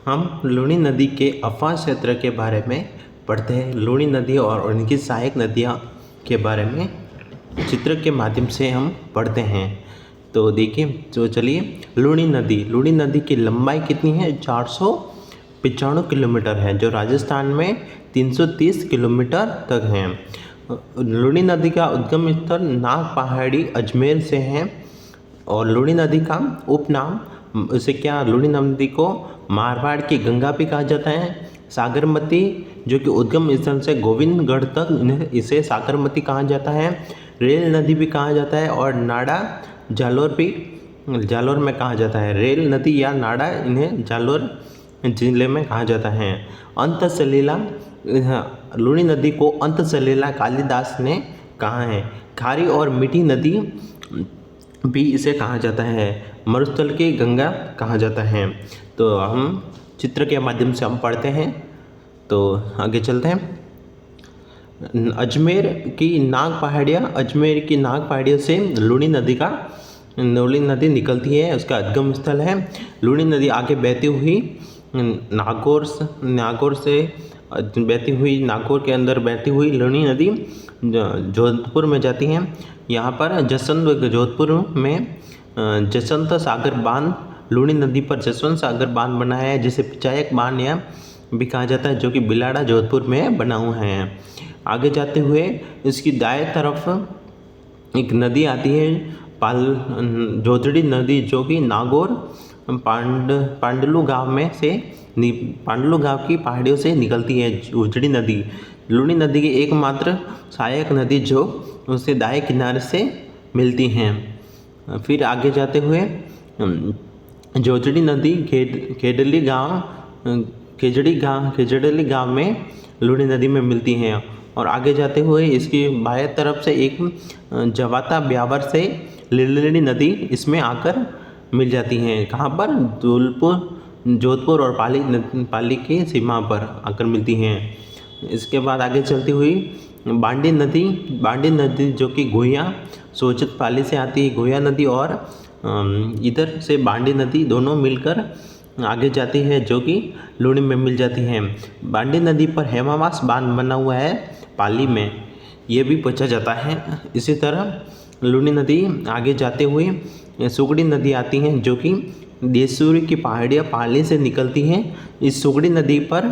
हम लूनी नदी के अफान क्षेत्र के बारे में पढ़ते हैं। लूनी नदी और उनकी सहायक नदियाँ के बारे में चित्र के माध्यम से हम पढ़ते हैं। तो देखिए, तो चलिए, लूनी नदी की लंबाई कितनी है? 495 किलोमीटर है, जो राजस्थान में 330 किलोमीटर तक है। लूनी नदी का उद्गम स्थल नाग पहाड़ी अजमेर से है और लूनी नदी का उपनाम इसे क्या लूनी नदी को मारवाड़ की गंगा भी कहा जाता है। सागरमती जो कि उद्गम स्थल से गोविंदगढ़ तक इसे सागरमती कहा जाता है। रेल नदी भी कहा जाता है और नाड़ा जालोर भी जालोर में कहा जाता है। रेल नदी या नाड़ा इन्हें जालोर जिले में कहा जाता है। अंत सलीला लूनी नदी को अंत सलीला कालिदास ने कहा है। खारी और मीठी नदी भी इसे कहा जाता है। मरुस्थल की गंगा कहा जाता है। तो हम चित्र के माध्यम से हम पढ़ते हैं। तो आगे चलते हैं। अजमेर की नाग पहाड़ियों से लूनी नदी निकलती है। उसका उद्गम स्थल है। लूनी नदी आगे बहती हुई नागौर के अंदर बहती हुई लूनी नदी जोधपुर में जाती है। यहाँ पर जोधपुर में जसवंत सागर बांध, लूनी नदी पर जसवंत सागर बांध बना है, जिसे पिचायक बांध या भी कहा जाता है, जो कि बिलाड़ा जोधपुर में बना हुआ है। आगे जाते हुए इसकी दाएं तरफ एक नदी आती है, जोजड़ी नदी, जो कि नागौर पांडलू गांव की पहाड़ियों से निकलती है। जोजड़ी नदी लूनी नदी की एकमात्र सहायक नदी जो उसके दाएं किनारे से मिलती हैं। फिर आगे जाते हुए जोजड़ी नदी खेजड़ी गांव में लूनी नदी में मिलती हैं। और आगे जाते हुए इसकी बाएं तरफ से एक जवाता ब्यावर से लिलड़ी नदी इसमें आकर मिल जाती हैं। कहाँ पर? जोधपुर और पाली की सीमा पर आकर मिलती हैं। इसके बाद आगे चलती हुई बांडी नदी जो कि गोया सोचित पाली से आती है। गोया नदी और इधर से बांडी नदी दोनों मिलकर आगे जाती है, जो कि लूनी में मिल जाती हैं। बांडी नदी पर हेमावास बांध बना हुआ है पाली में, ये भी पूछा जाता है। इसी तरह लूनी नदी आगे जाते हुए सुगड़ी नदी आती हैं, जो कि देसूरी की पहाड़ियाँ पाली से निकलती हैं। इस सुगड़ी नदी पर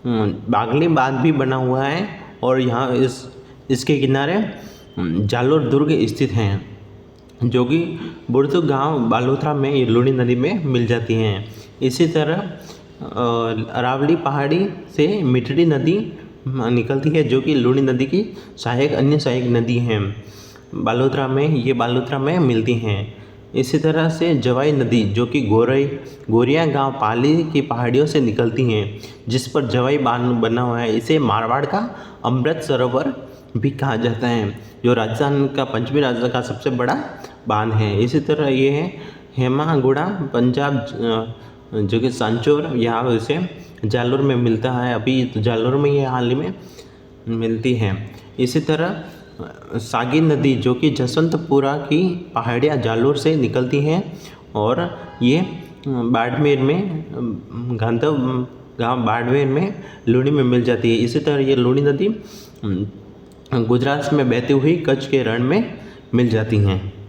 बागली बांध भी बना हुआ है और यहाँ इसके किनारे जालोर दुर्ग स्थित हैं, जो कि बुर्दू गांव बालोतरा में ये लूनी नदी में मिल जाती हैं। इसी तरह अरावली पहाड़ी से मिठड़ी नदी निकलती है, जो कि लूनी नदी की अन्य सहायक नदी हैं। बालोतरा में मिलती हैं। इसी तरह से जवाई नदी, जो कि गोरिया गांव पाली की पहाड़ियों से निकलती हैं, जिस पर जवाई बांध बना हुआ है। इसे मारवाड़ का अमृत सरोवर भी कहा जाता है, जो राजस्थान का पंचमी राज्य का सबसे बड़ा बांध है। इसी तरह ये है हेमागुड़ा पंजाब, जो कि सांचौर, यहाँ इसे जालोर में मिलता है। अभी तो जालोर में ये हाल ही में मिलती है। इसी तरह सागी नदी, जो कि जसवंतपुरा की पहाड़ियाँ जालोर से निकलती हैं और ये बाड़मेर में बाड़मेर में लूनी में मिल जाती है। इसी तरह ये लूनी नदी गुजरात में बहती हुई कच्छ के रण में मिल जाती हैं।